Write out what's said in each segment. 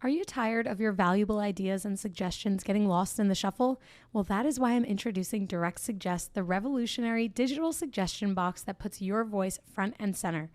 Are you tired of your valuable ideas and suggestions getting lost in the shuffle? Well, that is why I'm introducing Direct Suggest, the revolutionary digital suggestion box that puts your voice front and center.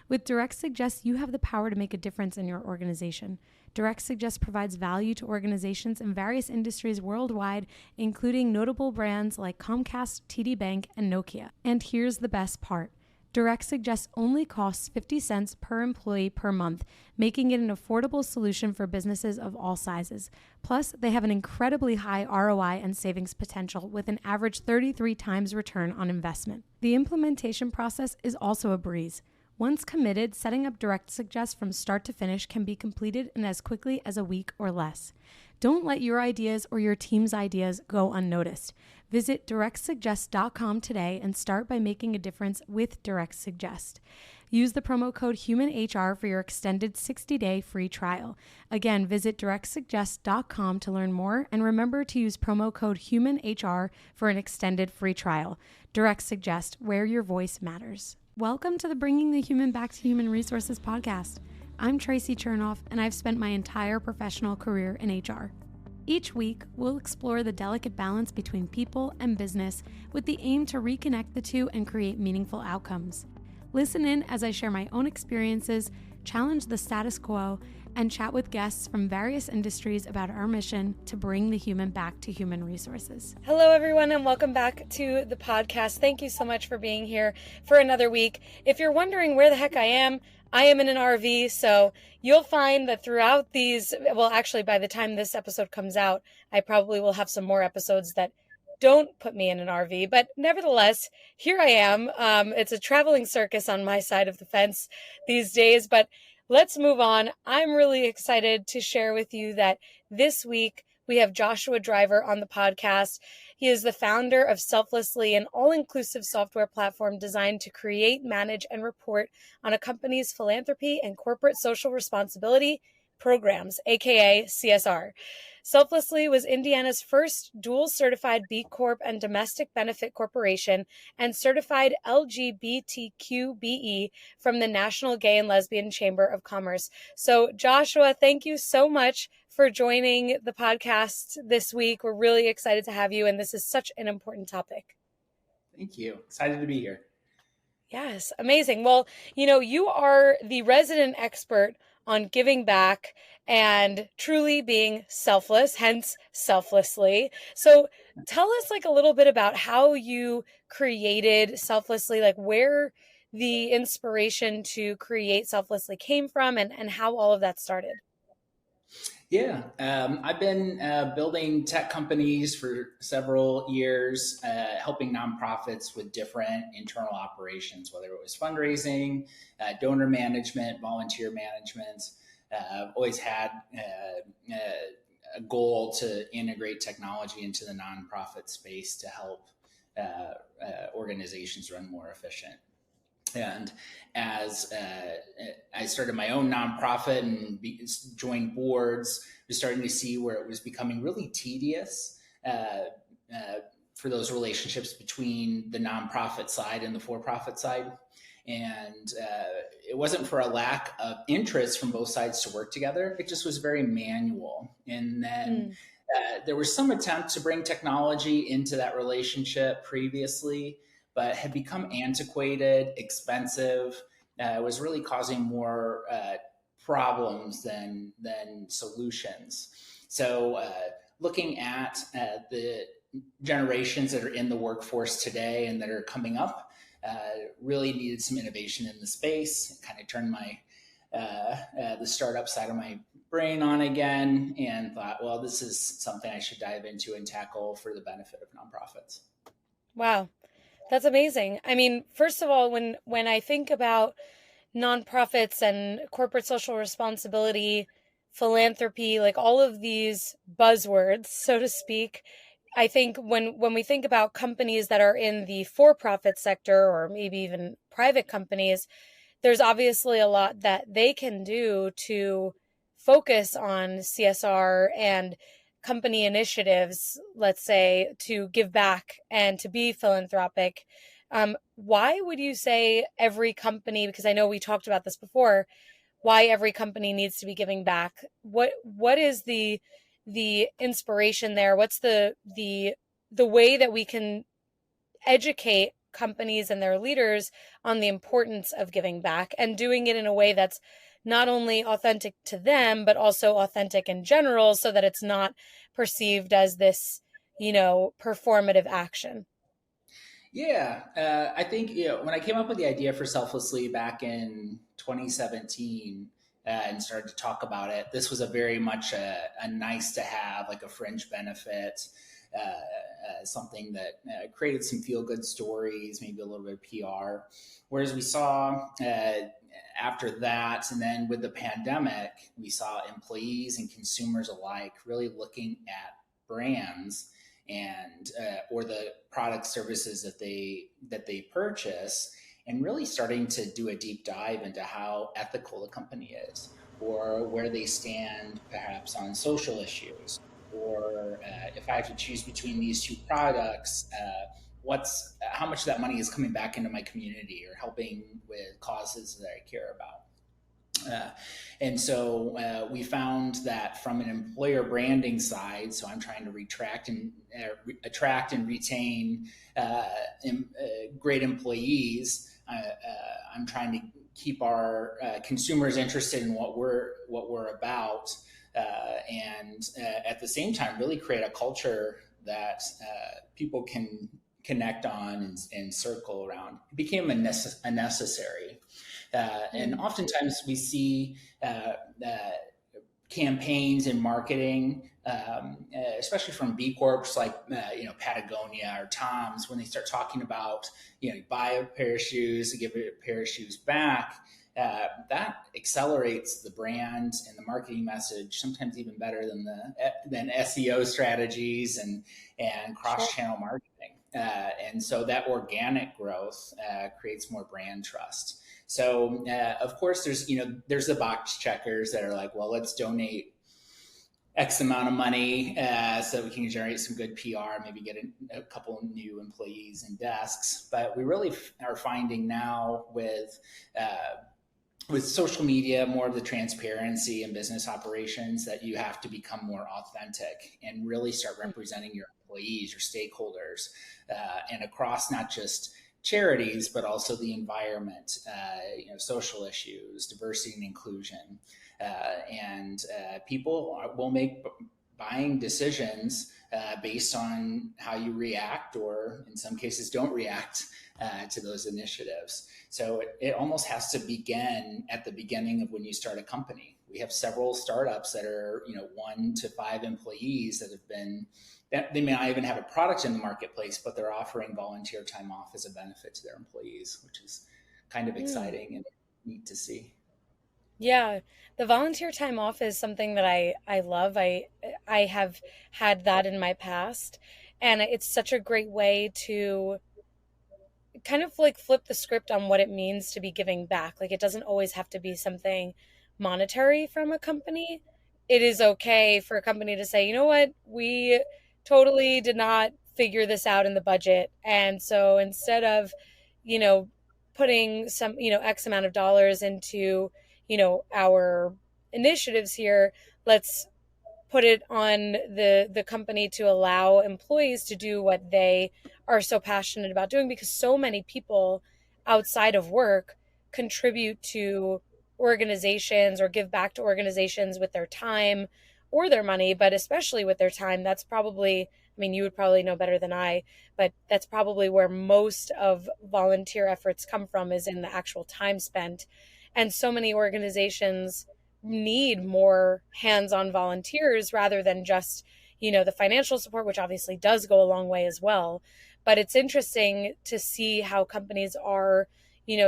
With Direct Suggest, you have the power to make a difference in your organization. Direct Suggest provides value to organizations in various industries worldwide, including notable brands like Comcast, TD Bank, and Nokia. And here's the best part. Direct Suggest only costs 50 cents per employee per month, making it an affordable solution for businesses of all sizes. Plus, they have an incredibly high ROI and savings potential with an average 33 times return on investment. The implementation process is also a breeze. Once committed, setting up Direct Suggest from start to finish can be completed in as quickly as a week or less. Don't let your ideas or your team's ideas go unnoticed. Visit directsuggest.com today and start by making a difference with Direct Suggest. Use the promo code HUMANHR for your extended 60-day free trial. Again, visit directsuggest.com to learn more, and remember to use promo code HUMANHR for an extended free trial. Direct Suggest, where your voice matters. Welcome to the Bringing the Human Back to Human Resources podcast. I'm Tracy Chernoff, and I've spent my entire professional career in HR. Each week, we'll explore the delicate balance between people and business with the aim to reconnect the two and create meaningful outcomes. Listen in as I share my own experiences, challenge the status quo, and chat with guests from various industries about our mission to bring the human back to human resources. Hello, everyone, and welcome back to the podcast. Thank you so much for being here for another week. If you're wondering where the heck I am in an RV, so you'll find that throughout these, well, actually, by the time this episode comes out, I probably will have some more episodes that don't put me in an RV, but nevertheless, here I am. It's a traveling circus on my side of the fence these days, but let's move on. I'm really excited to share with you that this week we have Joshua Driver on the podcast. He is the founder of Selflessly, an all-inclusive software platform designed to create, manage, and report on a company's philanthropy and corporate social responsibility programs, aka CSR. Selflessly was Indiana's first dual-certified B-Corp and domestic benefit corporation and certified LGBTQBE from the National Gay and Lesbian Chamber of Commerce. So, Joshua, thank you so much for joining the podcast this week. We're really excited to have you, and this is such an important topic. Thank you. Excited to be here. Yes, amazing. Well, you are the resident expert on giving back and truly being selfless, hence selflessly. So tell us a little bit about how you created Selflessly, where the inspiration to create Selflessly came from and how all of that started. Yeah, I've been building tech companies for several years, helping nonprofits with different internal operations, whether it was fundraising, donor management, volunteer management. I've always had a goal to integrate technology into the nonprofit space to help organizations run more efficient. And as I started my own nonprofit and joined boards, I was starting to see where it was becoming really tedious for those relationships between the nonprofit side and the for-profit side. And it wasn't for a lack of interest from both sides to work together. It just was very manual. And then there was some attempt to bring technology into that relationship previously, but had become antiquated, expensive. It was really causing more problems than solutions. So looking at the generations that are in the workforce today and that are coming up, really needed some innovation in the space. Kind of turned my the startup side of my brain on again and thought, well, this is something I should dive into and tackle for the benefit of nonprofits. Wow. That's amazing. I mean, first of all, when I think about nonprofits and corporate social responsibility, philanthropy, all of these buzzwords, so to speak, I think when we think about companies that are in the for-profit sector or maybe even private companies, there's obviously a lot that they can do to focus on CSR and company initiatives, let's say, to give back and to be philanthropic. Why would you say every company, because I know we talked about this before, why every company needs to be giving back. What is the inspiration there? What's the way that we can educate companies and their leaders on the importance of giving back and doing it in a way that's not only authentic to them, but also authentic in general, so that it's not perceived as this, performative action? Yeah, I think when I came up with the idea for Selflessly back in 2017 and started to talk about it, this was a very much a nice to have, like a fringe benefit, something that created some feel good stories, maybe a little bit of PR. Whereas we saw after that, and then with the pandemic, we saw employees and consumers alike really looking at brands and or the product services that they purchase, and really starting to do a deep dive into how ethical the company is, or where they stand perhaps on social issues, or if I have to choose between these two products, what's how much of that money is coming back into my community or helping with causes that I care about. And so we found that from an employer branding side, so I'm trying to attract and retain great employees. I'm trying to keep our consumers interested in what we're about, and at the same time, really create a culture that people can connect on and circle around. It became a necessary. And oftentimes we see campaigns in marketing, especially from B-Corps like Patagonia or Tom's, when they start talking about buy a pair of shoes to give a pair of shoes back. That accelerates the brand and the marketing message, sometimes even better than SEO strategies and cross-channel marketing. And so that organic growth creates more brand trust. So of course, there's the box checkers that are like, well, let's donate X amount of money so we can generate some good PR, maybe get a couple of new employees and desks. But we really are finding now with social media, more of the transparency in business operations, that you have to become more authentic and really start representing your employees, your stakeholders, and across not just charities, but also the environment, social issues, diversity and inclusion. And people will make buying decisions based on how you react, or in some cases don't react to those initiatives. So it almost has to begin at the beginning of when you start a company. We have several startups that are 1 to 5 employees that they may not even have a product in the marketplace, but they're offering volunteer time off as a benefit to their employees, which is kind of exciting and neat to see. Yeah, the volunteer time off is something that I love. I have had that in my past, and it's such a great way to kind of like flip the script on what it means to be giving back. Like, it doesn't always have to be something monetary from a company. It is okay for a company to say, you know what, we totally did not figure this out in the budget. And so instead of, you know, putting some, X amount of dollars into, our initiatives here, let's put it on the company to allow employees to do what they are so passionate about doing, because so many people outside of work contribute to organizations or give back to organizations with their time or their money, but especially with their time. That's probably, I mean, you would probably know better than I, but that's probably where most of volunteer efforts come from, is in the actual time spent. And so many organizations need more hands-on volunteers rather than just, the financial support, which obviously does go a long way as well. But it's interesting to see how companies are,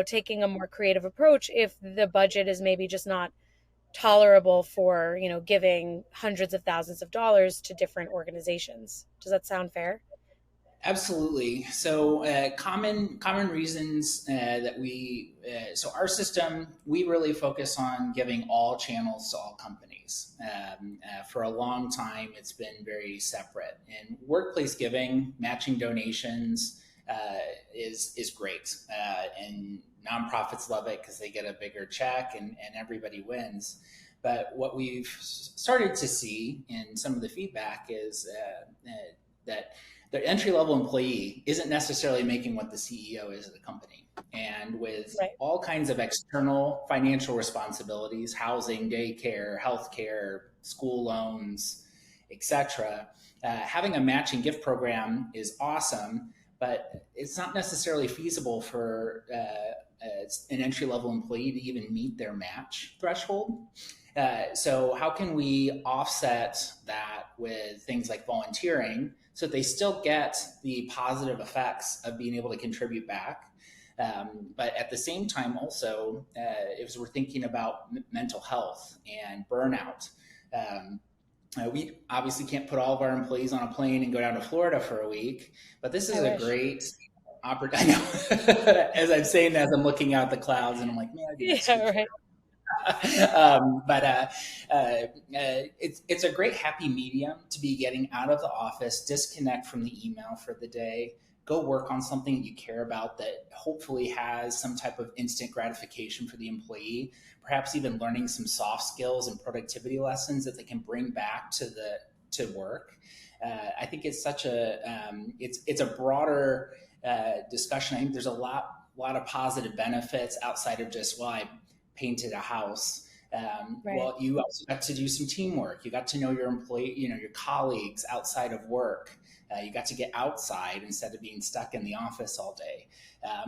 taking a more creative approach if the budget is maybe just not tolerable for, giving hundreds of thousands of dollars to different organizations. Does that sound fair? Absolutely. So common reasons that so our system, we really focus on giving all channels to all companies. For a long time, it's been very separate. And workplace giving, matching donations is great. And nonprofits love it because they get a bigger check and everybody wins. But what we've started to see in some of the feedback is that the entry level employee isn't necessarily making what the CEO is of the company. And with Right. all kinds of external financial responsibilities, housing, daycare, healthcare, school loans, etc., having a matching gift program is awesome, but it's not necessarily feasible for an entry level employee to even meet their match threshold. So how can we offset that with things like volunteering so that they still get the positive effects of being able to contribute back? But at the same time, also, if we're thinking about mental health and burnout, we obviously can't put all of our employees on a plane and go down to Florida for a week, but this is a great opportunity. I know. As I'm saying, as I'm looking out the clouds, and I'm like, man, right. It's a great happy medium to be getting out of the office, disconnect from the email for the day, go work on something that you care about that hopefully has some type of instant gratification for the employee, perhaps even learning some soft skills and productivity lessons that they can bring back to work. I think it's such it's a broader discussion. I think there's a lot of positive benefits outside of just, well, I painted a house. Right. Well, you also got to do some teamwork. You got to know your employee, your colleagues outside of work. You got to get outside instead of being stuck in the office all day.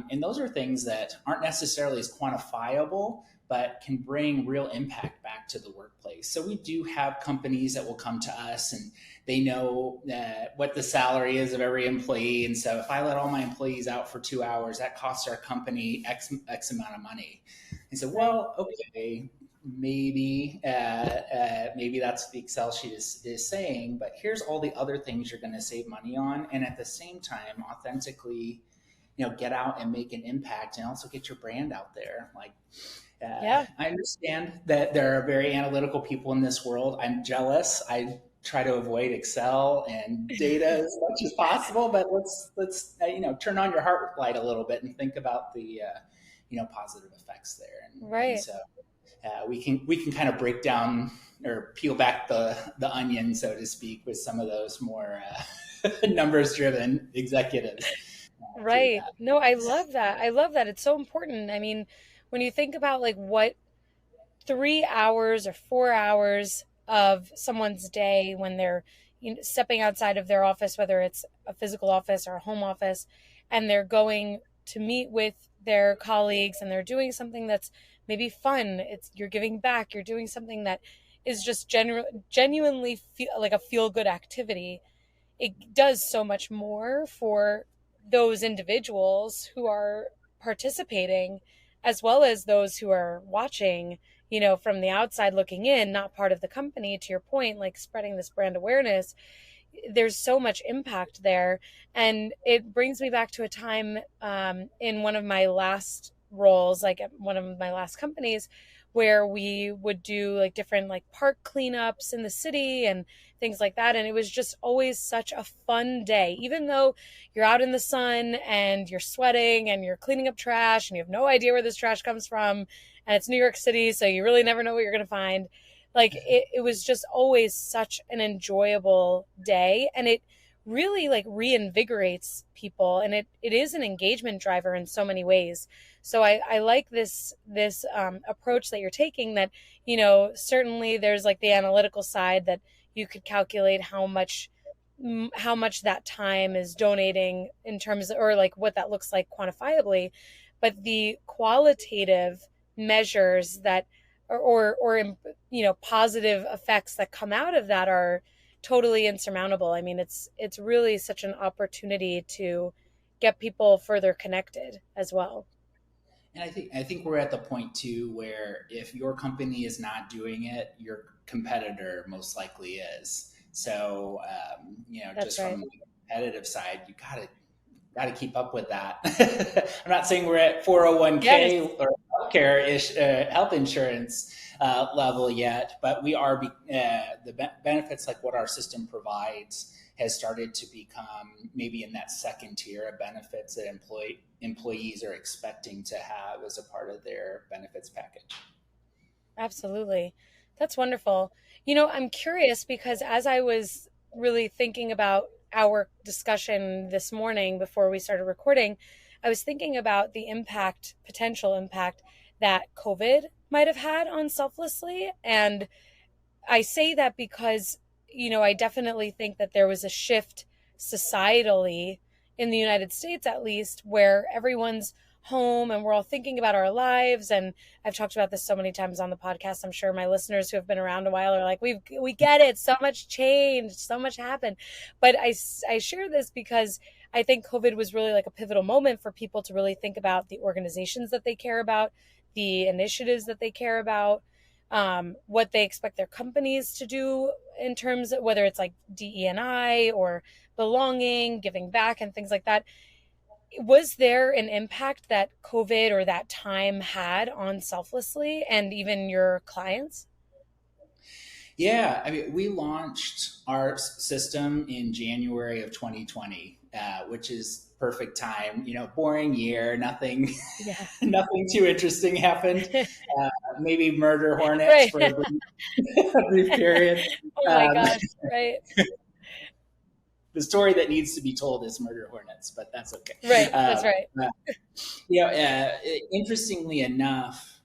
And those are things that aren't necessarily as quantifiable, but can bring real impact back to the workplace. So we do have companies that will come to us and they know what the salary is of every employee. And so if I let all my employees out for 2 hours, that costs our company X amount of money. And so, well, okay, maybe that's what the Excel sheet is saying, but here's all the other things you're going to save money on. And at the same time, authentically, get out and make an impact and also get your brand out there. I understand that there are very analytical people in this world. I'm jealous. I try to avoid Excel and data as much as possible, but let's turn on your heart light a little bit and think about the positive effects there. And so we can kind of break down or peel back the onion, so to speak, with some of those more numbers driven executives. Right. No, I love that. It's so important. I mean, when you think about what 3 hours or 4 hours of someone's day when they're stepping outside of their office, whether it's a physical office or a home office, and they're going to meet with their colleagues and they're doing something that's maybe fun. You're giving back. You're doing something that is just genuinely like a feel-good activity. It does so much more for those individuals who are participating, as well as those who are watching, from the outside looking in, not part of the company, to your point, like spreading this brand awareness. There's so much impact there. And it brings me back to a time in one of my last roles, like at one of my last companies, where we would do different park cleanups in the city and things like that. And it was just always such a fun day, even though you're out in the sun and you're sweating and you're cleaning up trash and you have no idea where this trash comes from. And it's New York City, so you really never know what you're going to find. It was just always such an enjoyable day. And it really reinvigorates people. And it is an engagement driver in so many ways. So I like this approach that you're taking, that, certainly there's the analytical side that you could calculate how much that time is donating in terms of, or what that looks like quantifiably, but the qualitative measures that or positive effects that come out of that are totally insurmountable. I mean, it's really such an opportunity to get people further connected as well. And I think we're at the point too where if your company is not doing it, your competitor most likely is. So just right. From the competitive side, you gotta keep up with that. I'm not saying we're at 401k or health insurance level yet, but we are benefits like what our system provides has started to become maybe in that second tier of benefits that employees are expecting to have as a part of their benefits package. Absolutely. That's wonderful. I'm curious because as I was really thinking about our discussion this morning before we started recording, I was thinking about the potential impact that COVID might have had on Selflessly. And I say that because, I definitely think that there was a shift societally in the United States, at least, where everyone's home and we're all thinking about our lives. And I've talked about this so many times on the podcast. I'm sure my listeners who have been around a while are like, we get it. So much changed, so much happened. But I share this because I think COVID was really like a pivotal moment for people to really think about the organizations that they care about, the initiatives that they care about, what they expect their companies to do in terms of whether it's like DE&I or belonging, giving back and things like that. Was there an impact that COVID or that time had on Selflessly and even your clients? Yeah, I mean, we launched our system in January of 2020, which is perfect time. Boring year, nothing, nothing too interesting happened. Maybe murder hornets for a brief period. Oh my gosh! Right. The story that needs to be told is murder hornets, but that's okay. Right, that's right. Interestingly enough,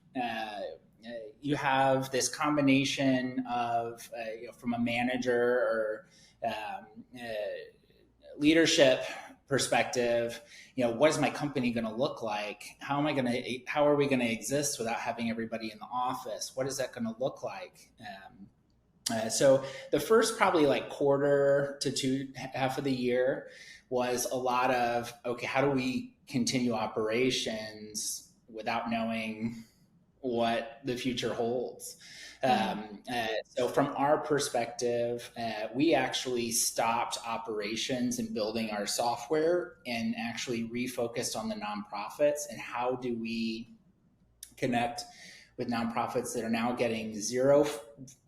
you have this combination of, from a manager or leadership perspective, what is my company going to look like? How are we going to exist without having everybody in the office? What is that going to look like? So the first probably like quarter to half of the year was a lot of, okay, how do we continue operations without knowing what the future holds? So from our perspective, we actually stopped operations and building our software and actually refocused on the nonprofits and how do we connect with nonprofits that are now getting zero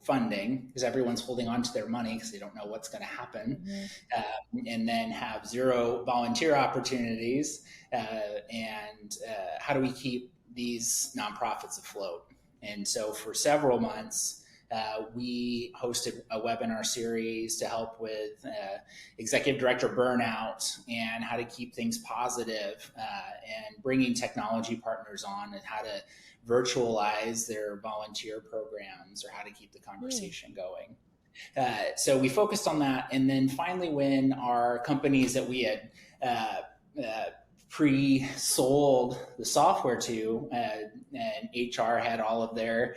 funding because everyone's holding on to their money because they don't know what's going to happen, and then have zero volunteer opportunities. And how do we keep these nonprofits afloat? And so for several months, we hosted a webinar series to help with executive director burnout and how to keep things positive, and bringing technology partners on and how to virtualize their volunteer programs or how to keep the conversation going. So we focused on that. And then finally, when our companies that we had pre-sold the software to, and HR had all of their,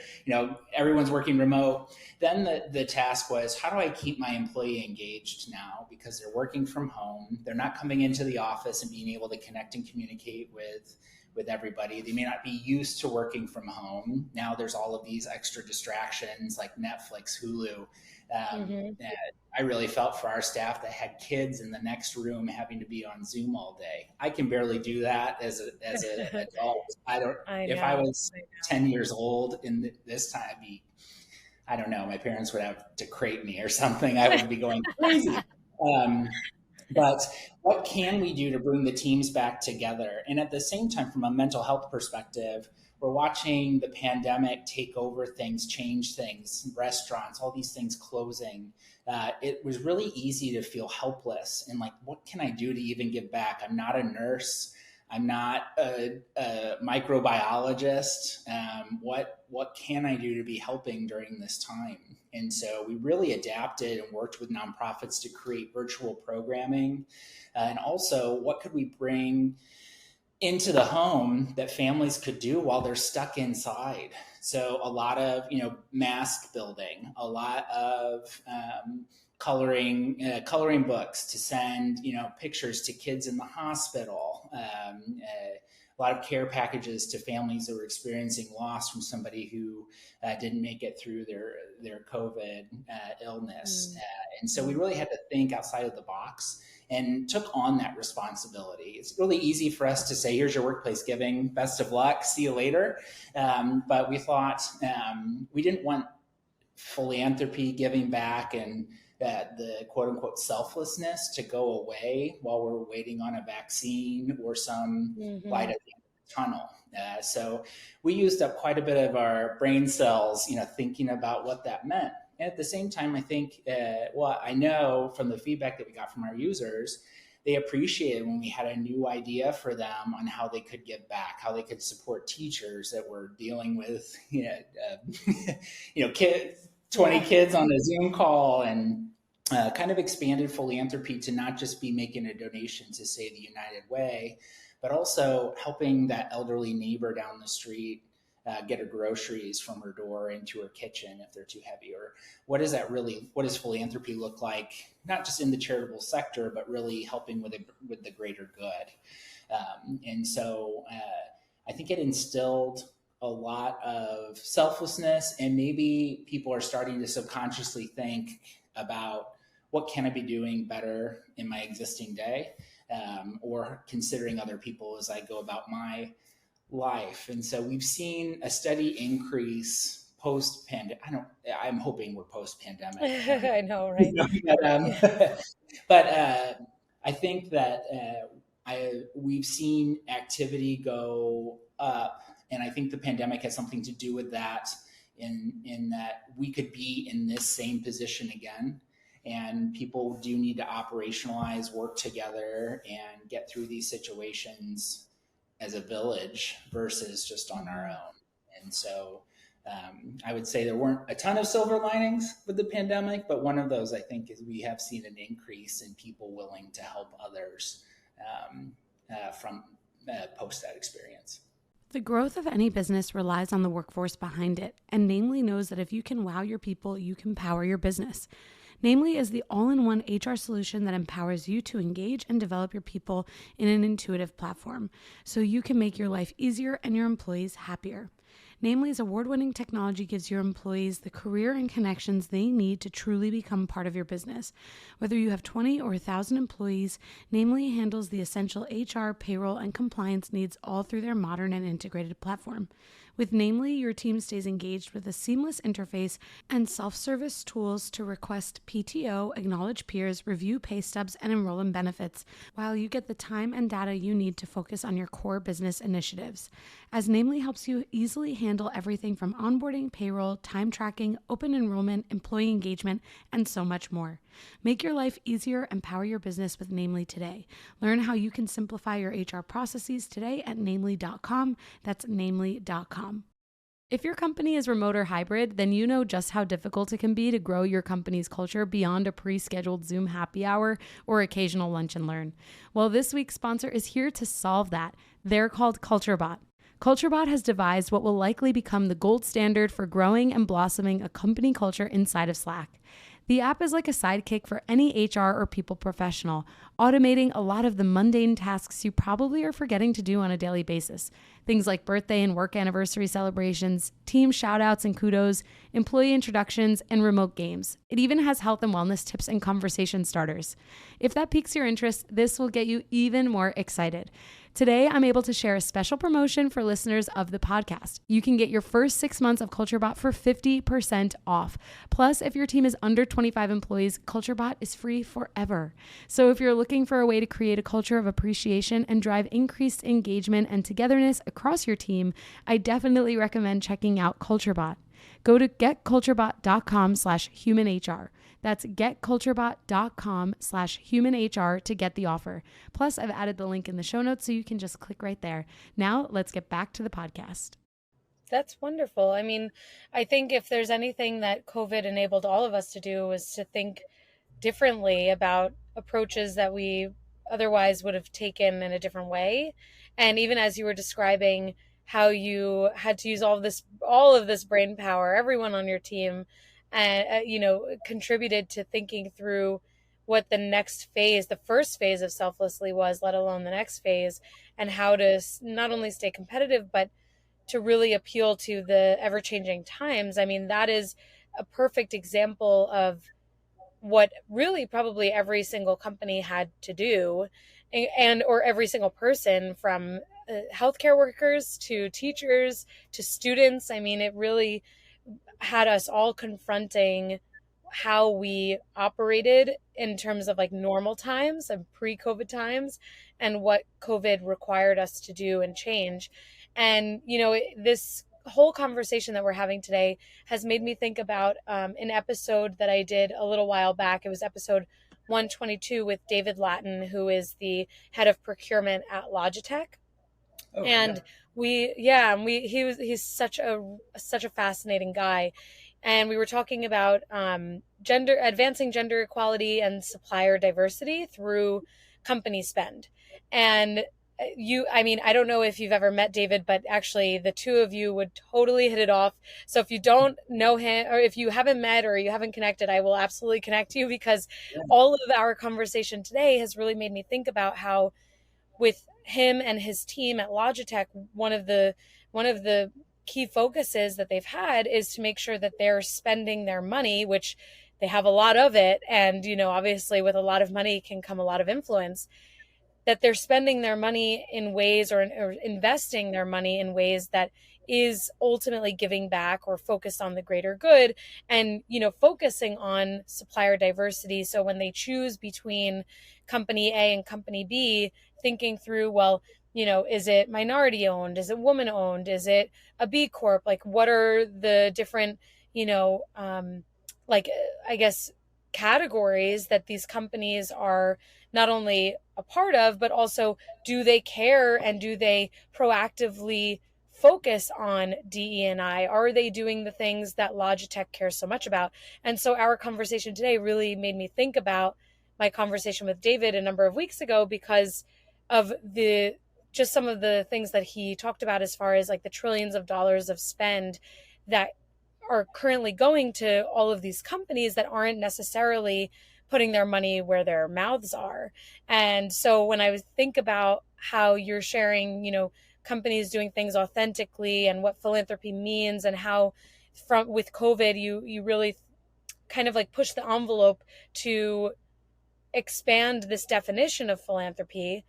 everyone's working remote, then the task was, how do I keep my employee engaged now? Because they're working from home. They're not coming into the office and being able to connect and communicate with everybody. They may not be used to working from home. Now there's all of these extra distractions like Netflix, Hulu. I really felt for our staff that had kids in the next room having to be on Zoom all day. I can barely do that as an adult. If I was 10 years old in this time, I don't know, my parents would have to crate me or something. I would be going crazy. But what can we do to bring the teams back together? And at the same time, from a mental health perspective, we're watching the pandemic take over things, change things, restaurants, all these things closing. It was really easy to feel helpless and like, what can I do to even give back? I'm not a nurse. I'm not a microbiologist. What can I do to be helping during this time? And so we really adapted and worked with nonprofits to create virtual programming. And also, what could we bring into the home that families could do while they're stuck inside? So a lot of, mask building, a lot of coloring books to send, pictures to kids in the hospital, a lot of care packages to families that were experiencing loss from somebody who didn't make it through their COVID illness. And so we really had to think outside of the box and took on that responsibility. It's really easy for us to say, here's your workplace giving, best of luck, see you later. But we thought we didn't want philanthropy, giving back, and the quote unquote selflessness to go away while we're waiting on a vaccine or some light at the end of the tunnel. So we used up quite a bit of our brain cells, thinking about what that meant. And at the same time, I think, I know from the feedback that we got from our users, they appreciated when we had a new idea for them on how they could give back, how they could support teachers that were dealing with, 20 kids on a Zoom call, and kind of expanded philanthropy to not just be making a donation to, say, the United Way, but also helping that elderly neighbor down the street get her groceries from her door into her kitchen if they're too heavy. Or what does philanthropy look like, not just in the charitable sector, but really helping with the greater good. And so I think it instilled a lot of selflessness, and maybe people are starting to subconsciously think about, what can I be doing better in my existing day, or considering other people as I go about my life. And so we've seen a steady increase post-pandemic. I'm hoping we're post-pandemic. I know, right? But I think that we've seen activity go up, and I think the pandemic has something to do with that, in that we could be in this same position again. And people do need to operationalize, work together, and get through these situations as a village versus just on our own. And so I would say there weren't a ton of silver linings with the pandemic, but one of those, I think, is we have seen an increase in people willing to help others from post that experience. The growth of any business relies on the workforce behind it, and Namely knows that if you can wow your people, you can power your business. Namely is the all-in-one HR solution that empowers you to engage and develop your people in an intuitive platform, so you can make your life easier and your employees happier. Namely's award-winning technology gives your employees the career and connections they need to truly become part of your business. Whether you have 20 or 1,000 employees, Namely handles the essential HR, payroll, and compliance needs all through their modern and integrated platform. With Namely, your team stays engaged with a seamless interface and self-service tools to request PTO, acknowledge peers, review pay stubs, and enroll in benefits, while you get the time and data you need to focus on your core business initiatives. As Namely helps you easily handle everything from onboarding, payroll, time tracking, open enrollment, employee engagement, and so much more. Make your life easier and power your business with Namely today. Learn how you can simplify your HR processes today at namely.com. That's namely.com. If your company is remote or hybrid, then you know just how difficult it can be to grow your company's culture beyond a pre-scheduled Zoom happy hour or occasional lunch and learn. Well, this week's sponsor is here to solve that. They're called CultureBot. CultureBot has devised what will likely become the gold standard for growing and blossoming a company culture inside of Slack. The app is like a sidekick for any HR or people professional, automating a lot of the mundane tasks you probably are forgetting to do on a daily basis. Things like birthday and work anniversary celebrations, team shoutouts and kudos, employee introductions, and remote games. It even has health and wellness tips and conversation starters. If that piques your interest, this will get you even more excited. Today, I'm able to share a special promotion for listeners of the podcast. You can get your first 6 months of CultureBot for 50% off. Plus, if your team is under 25 employees, CultureBot is free forever. So if you're looking for a way to create a culture of appreciation and drive increased engagement and togetherness across your team, I definitely recommend checking out CultureBot. Go to getculturebot.com/humanhr. That's getculturebot.com/humanhr to get the offer. Plus, I've added the link in the show notes so you can just click right there. Now, let's get back to the podcast. That's wonderful. I mean, I think if there's anything that COVID enabled all of us to do was to think differently about approaches that we otherwise would have taken in a different way. And even as you were describing how you had to use all of this brain power, everyone on your team, and contributed to thinking through what the next phase, the first phase of Selflessly was, let alone the next phase, and how to not only stay competitive, but to really appeal to the ever-changing times. I mean, that is a perfect example of what really probably every single company had to do, and or every single person, from healthcare workers to teachers to students. I mean, it really had us all confronting how we operated in terms of like normal times and pre-COVID times, and what COVID required us to do and change. And, this whole conversation that we're having today has made me think about an episode that I did a little while back. It was episode 122 with David Lattin, who is the head of procurement at Logitech. Oh, And he's such a fascinating guy. And we were talking about advancing gender equality and supplier diversity through company spend. And I don't know if you've ever met David, but actually the two of you would totally hit it off. So if you don't know him, or if you haven't met or you haven't connected, I will absolutely connect you, because all of our conversation today has really made me think about how, with him and his team at Logitech, one of the key focuses that they've had is to make sure that they're spending their money, which they have a lot of it, and obviously with a lot of money can come a lot of influence, that they're spending their money in ways, or investing their money in ways that is ultimately giving back or focused on the greater good, and focusing on supplier diversity. So when they choose between company A and company B, thinking through, well, is it minority owned, is it woman owned, is it a B-Corp, like what are the different like I guess categories that these companies are not only a part of, but also, do they care and do they proactively focus on DE&I? Are they doing the things that Logitech cares so much about? And so our conversation today really made me think about my conversation with David a number of weeks ago, because of just some of the things that he talked about, as far as like the trillions of dollars of spend that are currently going to all of these companies that aren't necessarily putting their money where their mouths are. And so when I think about how you're sharing, companies doing things authentically and what philanthropy means, and how with COVID, you really kind of like push the envelope to expand this definition of philanthropy,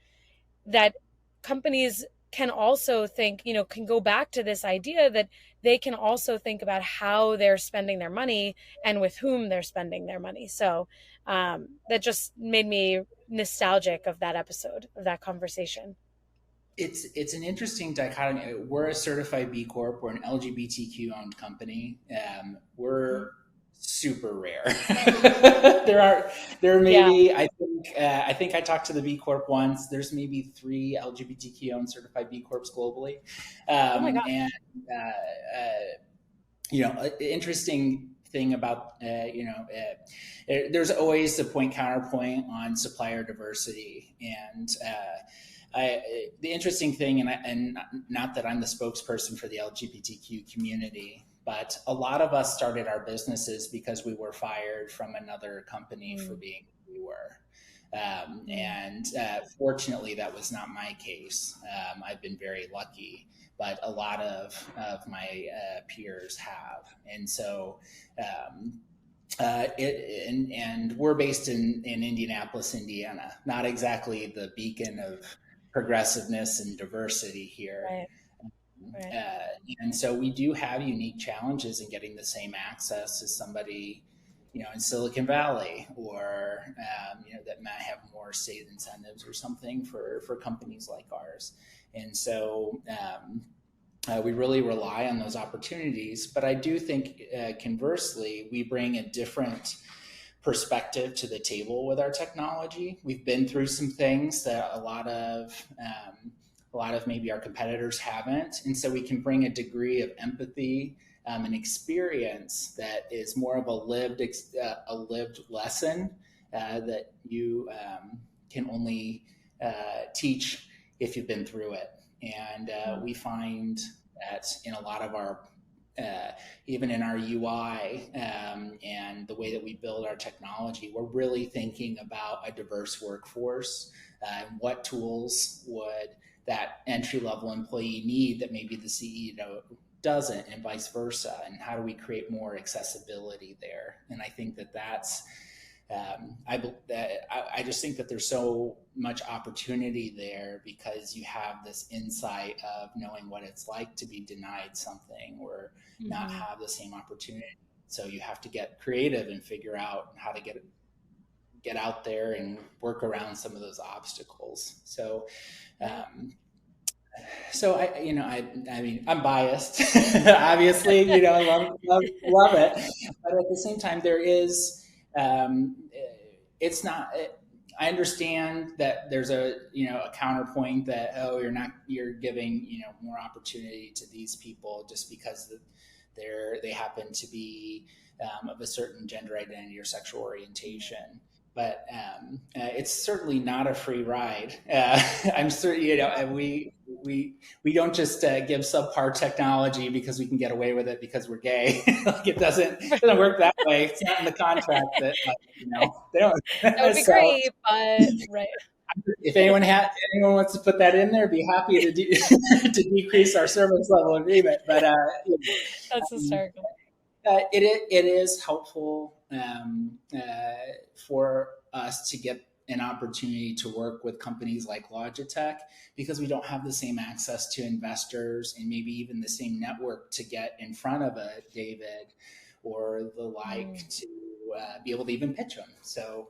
that companies can also think, can go back to this idea that they can also think about how they're spending their money and with whom they're spending their money. So that just made me nostalgic of that episode, of that conversation. It's an interesting dichotomy. We're a certified B Corp. We're an LGBTQ owned company. We're super rare. There may be, I think I talked to the B Corp once. There's maybe 3 LGBTQ owned certified B Corps globally. Oh my gosh. And interesting thing about there's always the point counterpoint on supplier diversity. And the interesting thing, and not that I'm the spokesperson for the LGBTQ community, but a lot of us started our businesses because we were fired from another company for being who we were. And fortunately, that was not my case. I've been very lucky, but a lot of my peers have. And so and we're based in Indianapolis, Indiana, not exactly the beacon of progressiveness and diversity here. Right. And so we do have unique challenges in getting the same access as somebody, in Silicon Valley, or, that might have more state incentives or something for companies like ours. And so we really rely on those opportunities. But I do think, conversely, we bring a different perspective to the table with our technology. We've been through some things that a lot of maybe our competitors haven't, and so we can bring a degree of empathy and experience that is more of a lived lesson that you can only teach if you've been through it. And we find that in a lot of our even in our UI and the way that we build our technology, we're really thinking about a diverse workforce and what tools would that entry-level employee need that maybe the CEO doesn't, and vice versa, and how do we create more accessibility there. And I think that that's I just think that there's so much opportunity there because you have this insight of knowing what it's like to be denied something or not have the same opportunity. So you have to get creative and figure out how to get out there and work around some of those obstacles. So I mean, I'm biased, obviously, love it. But at the same time, there is, it's not, I understand that there's a counterpoint that, oh, you're giving, more opportunity to these people just because they happen to be of a certain gender identity or sexual orientation. But it's certainly not a free ride. I'm certain, we don't just give subpar technology because we can get away with it because we're gay. Like it doesn't work that way. It's not in the contract that they don't. That would be great, but right. If anyone wants to put that in there, be happy to to decrease our service level agreement. But that's hysterical. It is helpful for us to get an opportunity to work with companies like Logitech because we don't have the same access to investors and maybe even the same network to get in front of a David or the like to be able to even pitch them. So,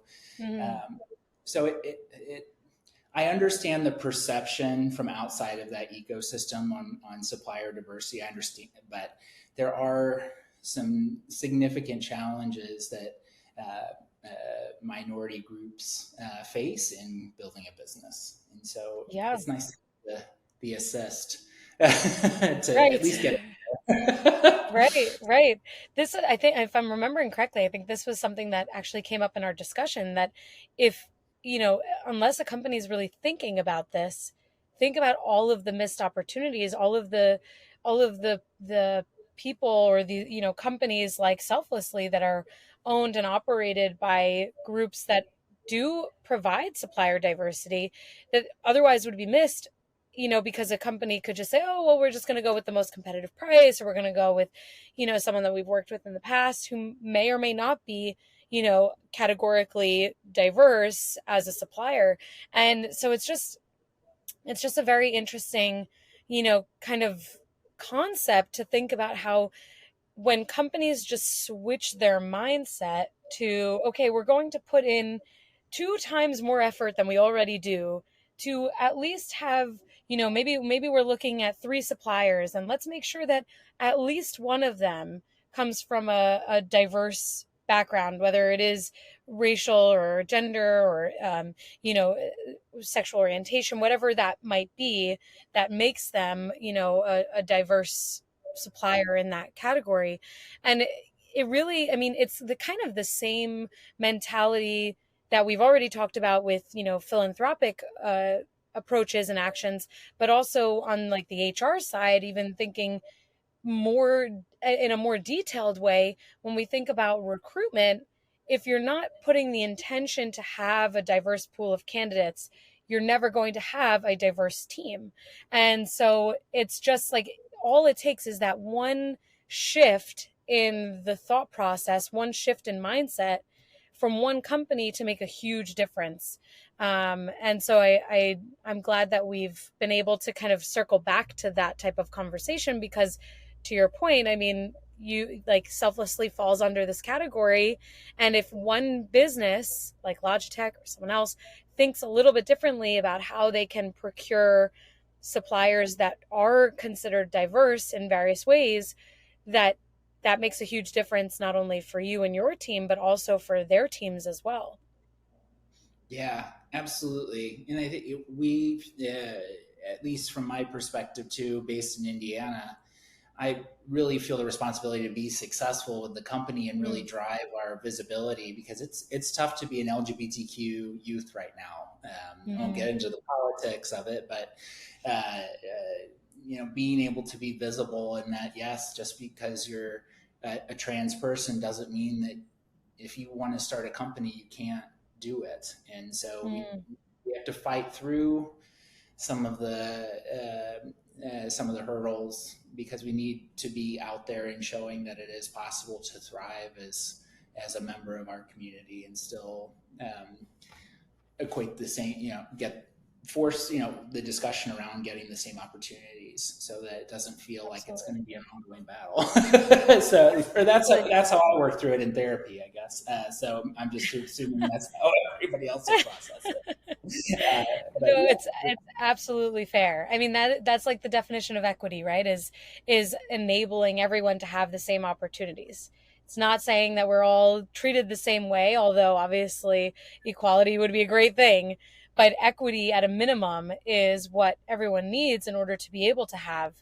I understand the perception from outside of that ecosystem on supplier diversity. I understand, but there are some significant challenges that minority groups face in building a business. And so it's nice to have the assist to at least get it. Right. This, I think, if I'm remembering correctly, I think this was something that actually came up in our discussion that if, unless a company is really thinking about this, think about all of the missed opportunities, all of the people or the, companies like Selflessly that are owned and operated by groups that do provide supplier diversity that otherwise would be missed, because a company could just say, oh, well, we're just going to go with the most competitive price, or we're going to go with, someone that we've worked with in the past who may or may not be, categorically diverse as a supplier. And so it's just a very interesting, kind of concept to think about how when companies just switch their mindset to, okay, we're going to put in 2 times more effort than we already do to at least have, maybe we're looking at 3 suppliers, and let's make sure that at least one of them comes from a diverse background, whether it is racial or gender or, sexual orientation, whatever that might be, that makes them, a diverse supplier in that category. And it really, I mean, it's the kind of the same mentality that we've already talked about with, philanthropic approaches and actions, but also on like the HR side, even thinking more in a more detailed way when we think about recruitment. If you're not putting the intention to have a diverse pool of candidates, you're never going to have a diverse team. And so it's just like all it takes is that one shift in the thought process, one shift in mindset from one company to make a huge difference. And so I'm glad that we've been able to kind of circle back to that type of conversation because, to your point, I mean, you like Selflessly falls under this category. And if one business like Logitech or someone else thinks a little bit differently about how they can procure suppliers that are considered diverse in various ways, that makes a huge difference, not only for you and your team, but also for their teams as well. Yeah, absolutely. And I think we've, at least from my perspective too, based in Indiana, I really feel the responsibility to be successful with the company and really drive our visibility because it's tough to be an LGBTQ youth right now. I won't get into the politics of it, but being able to be visible in that, yes, just because you're a trans person doesn't mean that if you want to start a company, you can't do it. And so we have to fight through some of the hurdles because we need to be out there and showing that it is possible to thrive as as a member of our community and still equate the same, force, the discussion around getting the same opportunities so that it doesn't feel like it's going to be an ongoing battle. That's how I work through it in therapy, I guess. So I'm just assuming that's how everybody else will process it. No, it's absolutely fair. I mean, that's like the definition of equity, right? Is enabling everyone to have the same opportunities. It's not saying that we're all treated the same way, although obviously equality would be a great thing. But equity at a minimum is what everyone needs in order to be able to have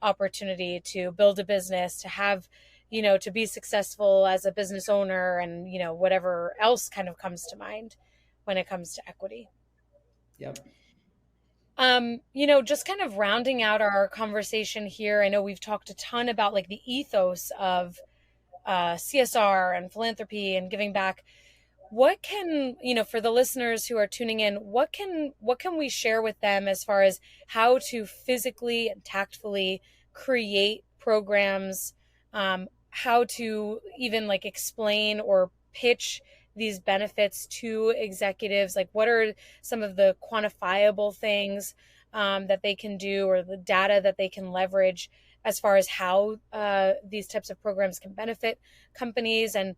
opportunity to build a business, to have, to be successful as a business owner, and, whatever else kind of comes to mind when it comes to equity. Yep. Just kind of rounding out our conversation here. I know we've talked a ton about like the ethos of CSR and philanthropy and giving back. What can, for the listeners who are tuning in, what can we share with them as far as how to physically and tactfully create programs, how to even like explain or pitch these benefits to executives? Like, what are some of the quantifiable things that they can do, or the data that they can leverage as far as how these types of programs can benefit companies? And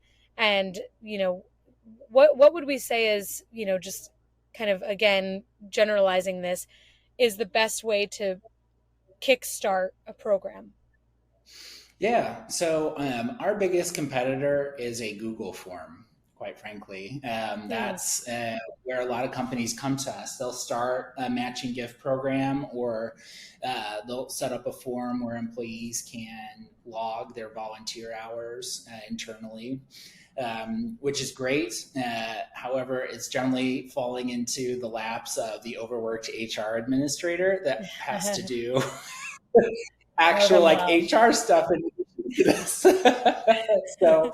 what would we say is, just kind of, again, generalizing this, is the best way to kickstart a program? Yeah. So our biggest competitor is a Google form, quite frankly. That's where a lot of companies come to us. They'll start a matching gift program, or they'll set up a form where employees can log their volunteer hours internally. Which is great. However, it's generally falling into the laps of the overworked HR administrator that has to do actual like HR stuff in this. So,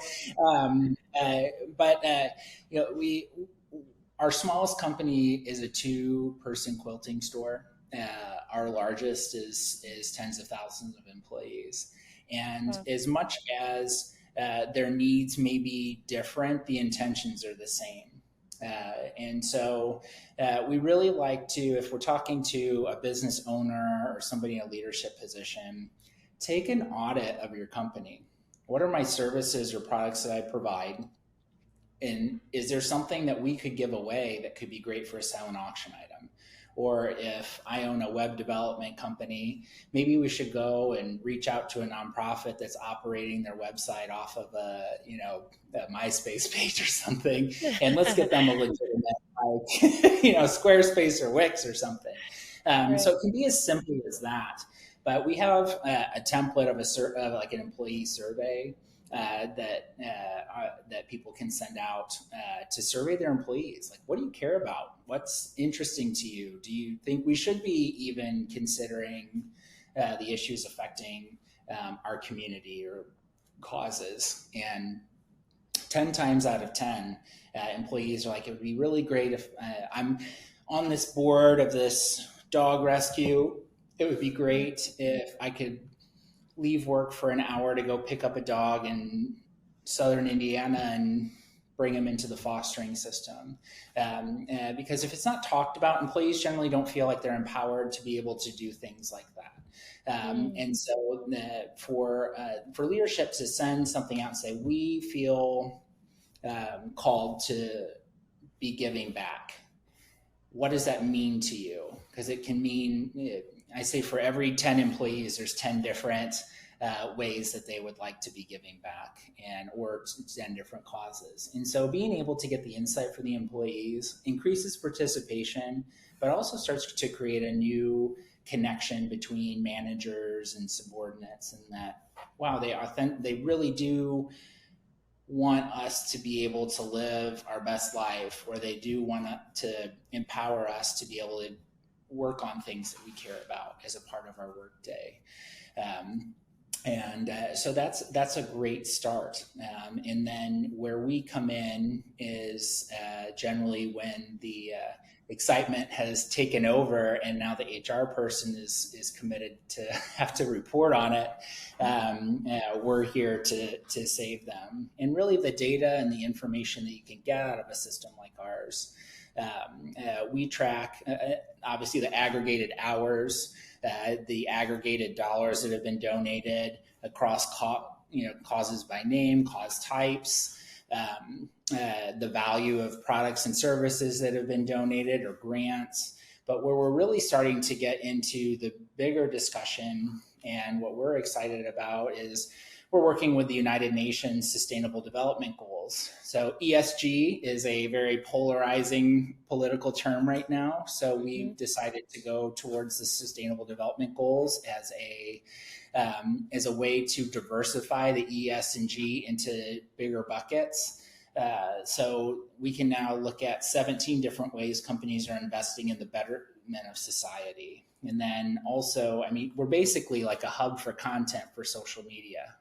our smallest company is a 2-person quilting store. Our largest is tens of thousands of employees, and as much as their needs may be different, the intentions are the same. And so we really like to, if we're talking to a business owner or somebody in a leadership position, take an audit of your company. What are my services or products that I provide? And is there something that we could give away that could be great for a silent auction item? Or if I own a web development company, maybe we should go and reach out to a nonprofit that's operating their website off of a MySpace page or something, and let's get them a legitimate, Squarespace or Wix or something. Right. So it can be as simple as that. But we have a template of like an employee survey that people can send out to survey their employees. Like, what do you care about? What's interesting to you? Do you think we should be even considering the issues affecting our community or causes? And 10 times out of 10, employees are like, it would be really great if I'm on this board of this dog rescue. It would be great if I could leave work for an hour to go pick up a dog in southern Indiana and bring him into the fostering system. Because if it's not talked about, employees generally don't feel like they're empowered to be able to do things like that. And so for leadership to send something out and say, we feel called to be giving back. What does that mean to you? Because it can mean, I say for every 10 employees, there's 10 different ways that they would like to be giving back, or 10 different causes. And so being able to get the insight for the employees increases participation, but also starts to create a new connection between managers and subordinates, and that, wow, they really do want us to be able to live our best life, or they do want to empower us to be able to work on things that we care about as a part of our work day. So that's a great start. And then where we come in is generally when the excitement has taken over and now the HR person is committed to have to report on it, we're here to save them. And really the data and the information that you can get out of a system like ours, we track obviously the aggregated hours, the aggregated dollars that have been donated across causes by name, cause types, the value of products and services that have been donated or grants. But where we're really starting to get into the bigger discussion and what we're excited about is we're working with the United Nations Sustainable Development Goals. So ESG is a very polarizing political term right now. So we decided to go towards the Sustainable Development Goals as a way to diversify the E, S, and G into bigger buckets. So we can now look at 17 different ways companies are investing in the betterment of society. And then also, we're basically like a hub for content for social media.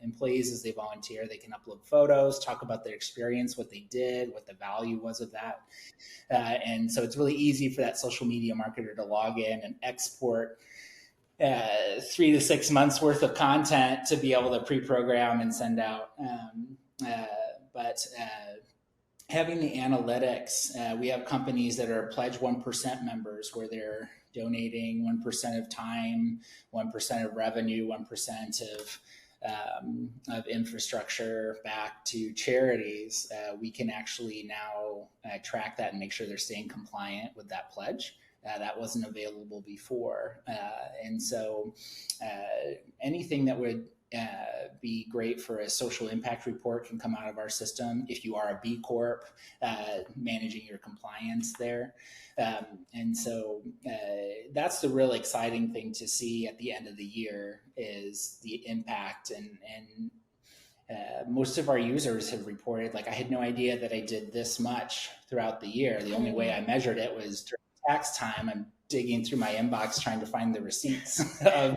Employees, as they volunteer, they can upload photos, talk about their experience, what they did, what the value was of that. And so it's really easy for that social media marketer to log in and export 3 to 6 months worth of content to be able to pre-program and send out. But having the analytics, we have companies that are Pledge 1% members where they're donating 1% of time, 1% of revenue, 1% of infrastructure back to charities. We can actually now track that and make sure they're staying compliant with that pledge. That wasn't available before. And so anything that would be great for a social impact report can come out of our system. If you are a B-Corp, managing your compliance there. And so that's the real exciting thing to see at the end of the year is the impact. And most of our users have reported, like, I had no idea that I did this much throughout the year. The only way I measured it was during tax time. I'm digging through my inbox trying to find the receipts of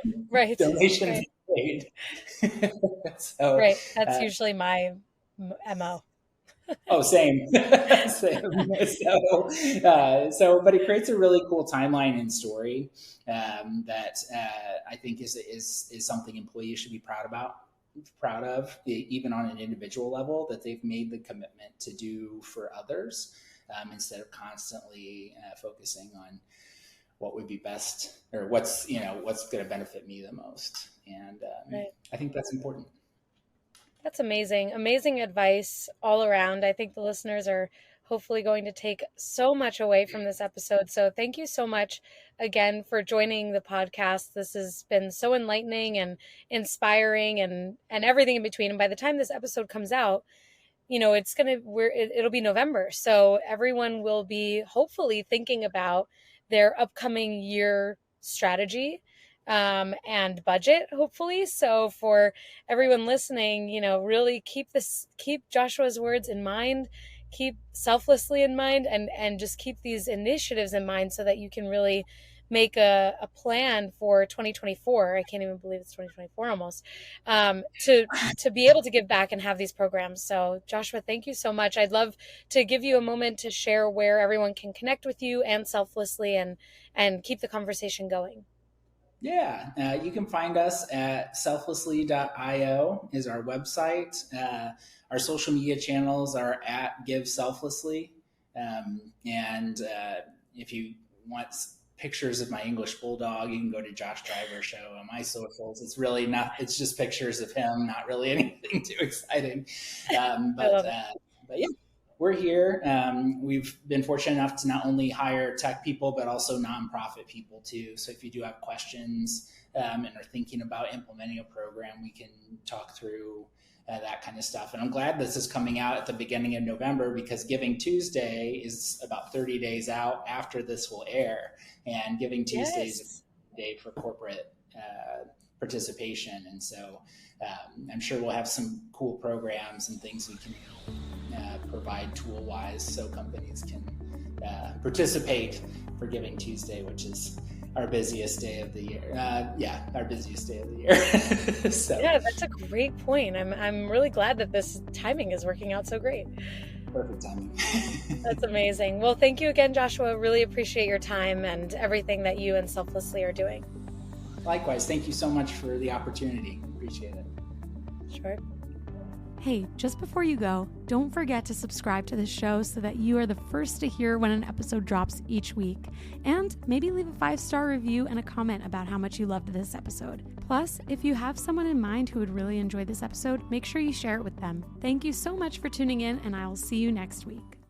donations paid. So, that's usually my MO. Oh, same. So, but it creates a really cool timeline and story that I think is something employees should be proud of, even on an individual level, that they've made the commitment to do for others instead of constantly focusing on what would be best or what's going to benefit me the most. And I think that's important. That's amazing. Amazing advice all around. I think the listeners are hopefully going to take so much away from this episode. So thank you so much again for joining the podcast. This has been so enlightening and inspiring and everything in between. And by the time this episode comes out, it'll be November. So everyone will be hopefully thinking about their upcoming year strategy and budget, hopefully. So for everyone listening, really keep Joshua's words in mind, keep selflessly in mind, and just keep these initiatives in mind so that you can really make a plan for 2024. I can't even believe it's 2024 almost, to be able to give back and have these programs. So Joshua, thank you so much. I'd love to give you a moment to share where everyone can connect with you and Selflessly and keep the conversation going. Yeah, you can find us at selflessly.io is our website. Our social media channels are at Give Selflessly. And if you want pictures of my English bulldog, you can go to Josh Driver Show on my socials. It's really not, it's just pictures of him, not really anything too exciting. But yeah. We're here. We've been fortunate enough to not only hire tech people, but also nonprofit people too. So if you do have questions and are thinking about implementing a program, we can talk through that kind of stuff. And I'm glad this is coming out at the beginning of November because Giving Tuesday is about 30 days out after this will air. And Giving Tuesday is a day for corporate participation. And so I'm sure we'll have some cool programs and things we can provide tool-wise so companies can participate for Giving Tuesday, which is our busiest day of the year. Our busiest day of the year. So. Yeah, that's a great point. I'm really glad that this timing is working out so great. Perfect timing. That's amazing. Well, thank you again, Joshua. Really appreciate your time and everything that you and Selflessly are doing. Likewise. Thank you so much for the opportunity. Appreciate it. Sure. Hey, just before you go, don't forget to subscribe to the show so that you are the first to hear when an episode drops each week. And maybe leave a 5-star review and a comment about how much you loved this episode. Plus, if you have someone in mind who would really enjoy this episode, make sure you share it with them. Thank you so much for tuning in, and I will see you next week.